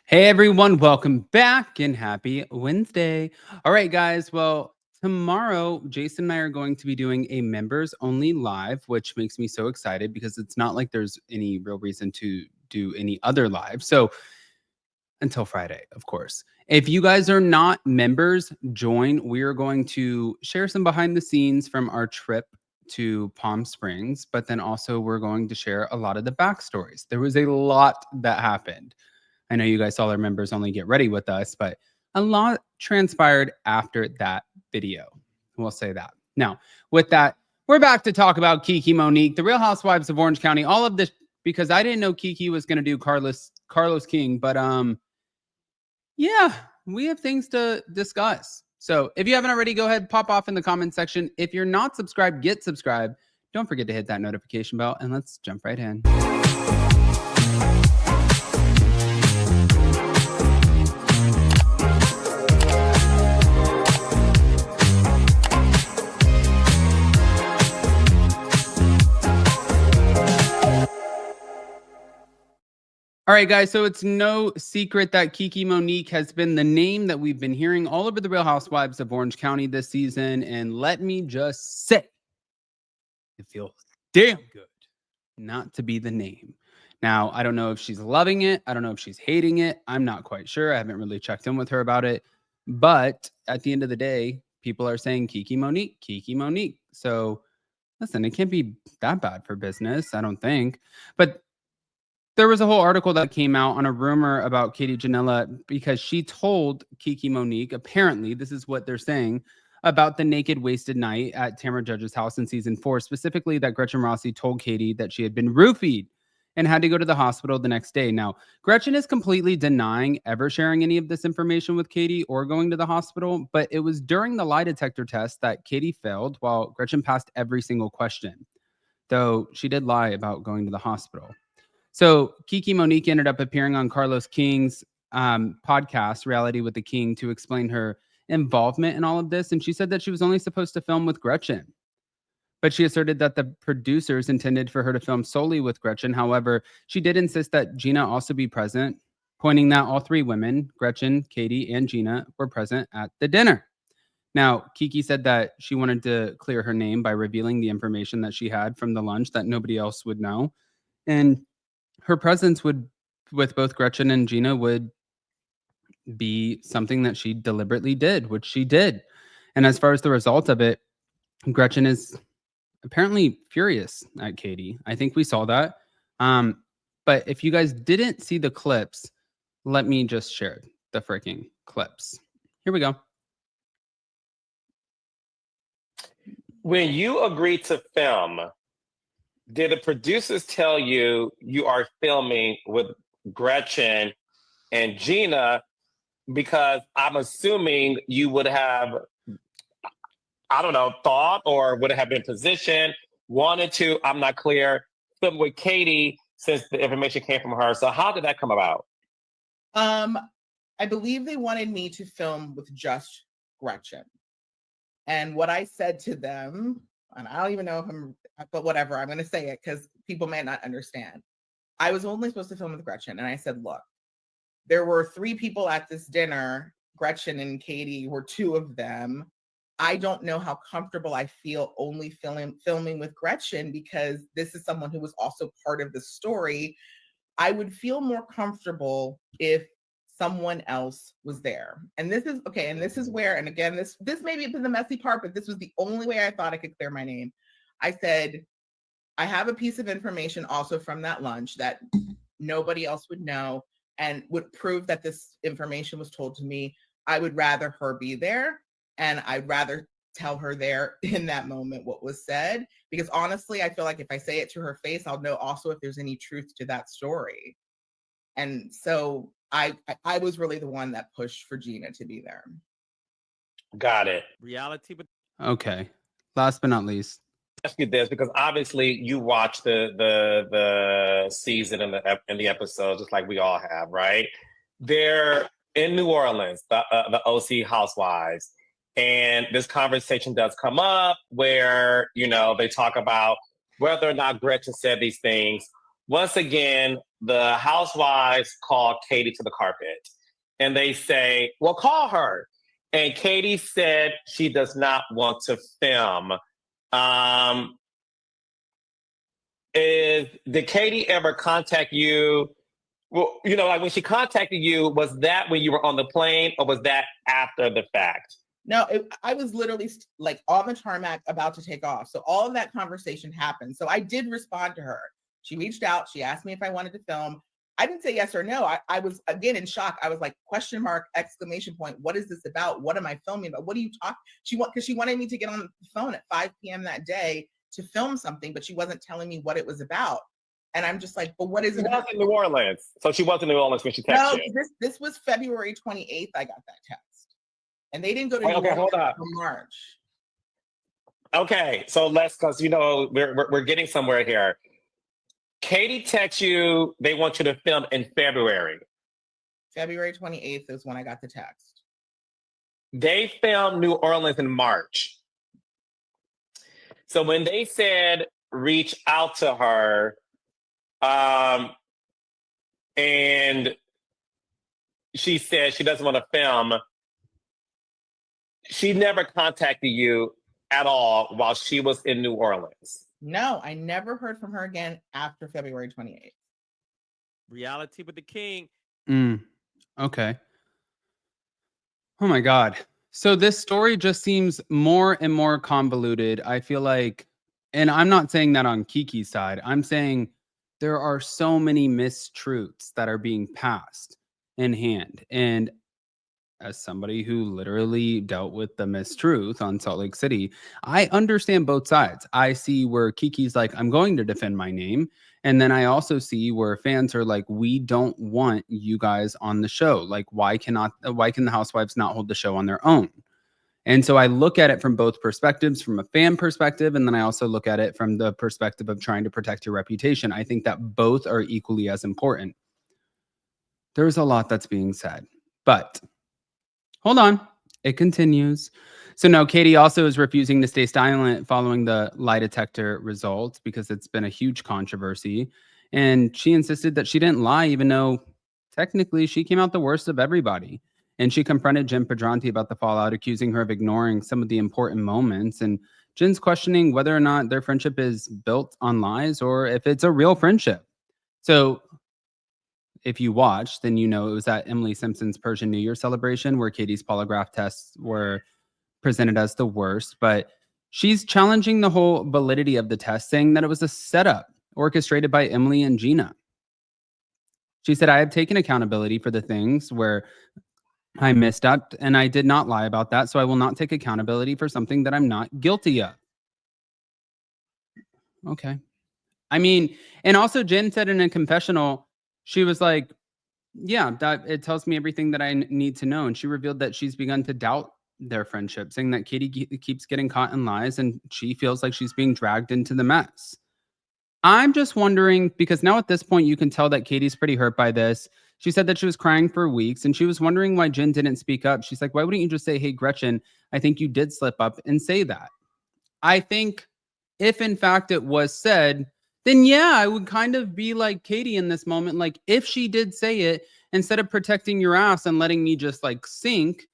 Hey everyone, welcome back and happy Wednesday. All right, guys. Well, tomorrow, Jason and I are going to be doing a members only live, which makes me so excited because it's not like there's any real reason to do any other live. So, until Friday, of course. If you guys are not members, join. We are going to share some behind the scenes from our trip to Palm Springs, but then also we're going to share a lot of the backstories. There was a lot that happened. I know you guys saw our members only get ready with us, but a lot transpired after that video. We'll say that. Now, with that, we're back to talk about Kiki Monique, the Real Housewives of Orange County. All of this because I didn't know Kiki was going to do Carlos King, but yeah, we have things to discuss. So if you haven't already, go ahead, pop off in the comment section. If you're not subscribed, get subscribed. Don't forget to hit that notification bell, and let's jump right in. All right, guys. So it's no secret that Kiki Monique has been the name that we've been hearing all over the Real Housewives of Orange County this season. And let me just say, it feels damn good not to be the name. Now, I don't know if she's loving it. I don't know if she's hating it. I'm not quite sure. I haven't really checked in with her about it. But at the end of the day, people are saying Kiki Monique, Kiki Monique. So listen, it can't be that bad for business, I don't think. But there was a whole article that came out on a rumor about Katie Ginella because she told Kiki Monique, apparently, this is what they're saying, about the naked, wasted night at Tamra Judge's house in season 4, specifically that Gretchen Rossi told Katie that she had been roofied and had to go to the hospital the next day. Now, Gretchen is completely denying ever sharing any of this information with Katie or going to the hospital, but it was during the lie detector test that Katie failed while Gretchen passed every single question, though she did lie about going to the hospital. So Kiki Monique ended up appearing on Carlos King's podcast, Reality with the King, to explain her involvement in all of this. And she said that she was only supposed to film with Gretchen. But she asserted that the producers intended for her to film solely with Gretchen. However, she did insist that Gina also be present, pointing that all three women, Gretchen, Katie, and Gina, were present at the dinner. Now, Kiki said that she wanted to clear her name by revealing the information that she had from the lunch that nobody else would know. And her presence would with both Gretchen and Gina would be something that she deliberately did, which she did. And as far as the result of it, Gretchen is apparently furious at Katie. I think we saw that. But if you guys didn't see the clips, let me just share the freaking clips. Here we go. When you agreed to film, did the producers tell you you are filming with Gretchen and Gina? Because I'm assuming you would have, I don't know, thought or would have been positioned, wanted to, I'm not clear, film with Katie since the information came from her. So how did that come about? I believe they wanted me to film with just Gretchen. And what I said to them, and I don't even know if but whatever, I'm going to say it because people may not understand. I was only supposed to film with Gretchen. And I said, look, there were 3 people at this dinner. Gretchen and Katie were 2 of them. I don't know how comfortable I feel only filming with Gretchen because this is someone who was also part of the story. I would feel more comfortable if someone else was there. And this is okay. And this is where, and again, this may be the messy part, but this was the only way I thought I could clear my name. I said, I have a piece of information also from that lunch that nobody else would know and would prove that this information was told to me. I would rather her be there, and I'd rather tell her there in that moment what was said, because honestly, I feel like if I say it to her face, I'll know also if there's any truth to that story. And so I was really the one that pushed for Gina to be there. Got it. Reality, but Okay. Last but not least. Ask you this because obviously you watched the season and the episodes just like we all have, right? They're in New Orleans, the OC Housewives, and this conversation does come up where they talk about whether or not Gretchen said these things. once again, the housewives call Katie to the carpet and they say, well, call her. And Katie said she does not want to film. Did Katie ever contact you? Well, like when she contacted you, was that when you were on the plane or was that after the fact? No, I was literally like on the tarmac about to take off. So all of that conversation happened. So I did respond to her. She reached out. She asked me if I wanted to film. I didn't say yes or no. I was, again, in shock. I was like, question mark, exclamation point. What is this about? What am I filming about? What are you talking? Because she wanted me to get on the phone at 5 p.m. that day to film something, but she wasn't telling me what it was about. And I'm just like, but what is it? She was in New Orleans. So she was in New Orleans when she texted you. This was February 28th. I got that text. And they didn't go to New Orleans until March. Okay, so because we're getting somewhere here. Katie texts you, they want you to film in February. February 28th is when I got the text. They filmed New Orleans in March. So when they said reach out to her, and she said she doesn't want to film, she never contacted you at all while she was in New Orleans. No, I never heard from her again after February 28th. Reality with the king. Okay. Oh my God. So this story just seems more and more convoluted. I feel like, and I'm not saying that on Kiki's side, I'm saying there are so many mistruths that are being passed in hand. And as somebody who literally dealt with the mistruth on Salt Lake City, I understand both sides. I see where Kiki's like, I'm going to defend my name. And then I also see where fans are like, we don't want you guys on the show. Like, why can the housewives not hold the show on their own? And so I look at it from both perspectives, from a fan perspective, and then I also look at it from the perspective of trying to protect your reputation. I think that both are equally as important. There's a lot that's being said, but hold on. It continues. So now Katie also is refusing to stay silent following the lie detector results because it's been a huge controversy. And she insisted that she didn't lie, even though technically she came out the worst of everybody. And she confronted Jen Pedranti about the fallout, accusing her of ignoring some of the important moments. And Jen's questioning whether or not their friendship is built on lies or if it's a real friendship. So if you watched, then you know it was at Emily Simpson's Persian New Year celebration where Katie's polygraph tests were presented as the worst. But she's challenging the whole validity of the test, saying that it was a setup orchestrated by Emily and Gina. She said, I have taken accountability for the things where I messed up and I did not lie about that. So I will not take accountability for something that I'm not guilty of. Okay. I mean, and also Jen said in a confessional, she was like, yeah, that it tells me everything that I need to know. And she revealed that she's begun to doubt their friendship, saying that Katie keeps getting caught in lies and she feels like she's being dragged into the mess. I'm just wondering, because now at this point, you can tell that Katie's pretty hurt by this. She said that she was crying for weeks and she was wondering why Jen didn't speak up. She's like, why wouldn't you just say, hey, Gretchen, I think you did slip up and say that? I think if in fact it was said, then yeah, I would kind of be like Katie in this moment. Like if she did say it, instead of protecting your ass and letting me just like sink,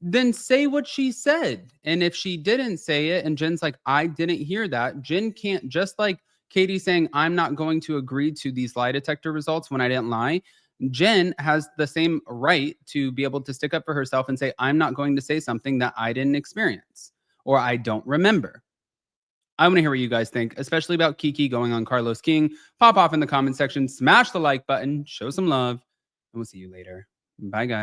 then say what she said. And if she didn't say it and Jen's like, I didn't hear that, Jen can't, just like Katie saying, I'm not going to agree to these lie detector results when I didn't lie. Jen has the same right to be able to stick up for herself and say, I'm not going to say something that I didn't experience or I don't remember. I want to hear what you guys think, especially about Kiki going on Carlos King. Pop off in the comment section, smash the like button, show some love, and we'll see you later. Bye, guys.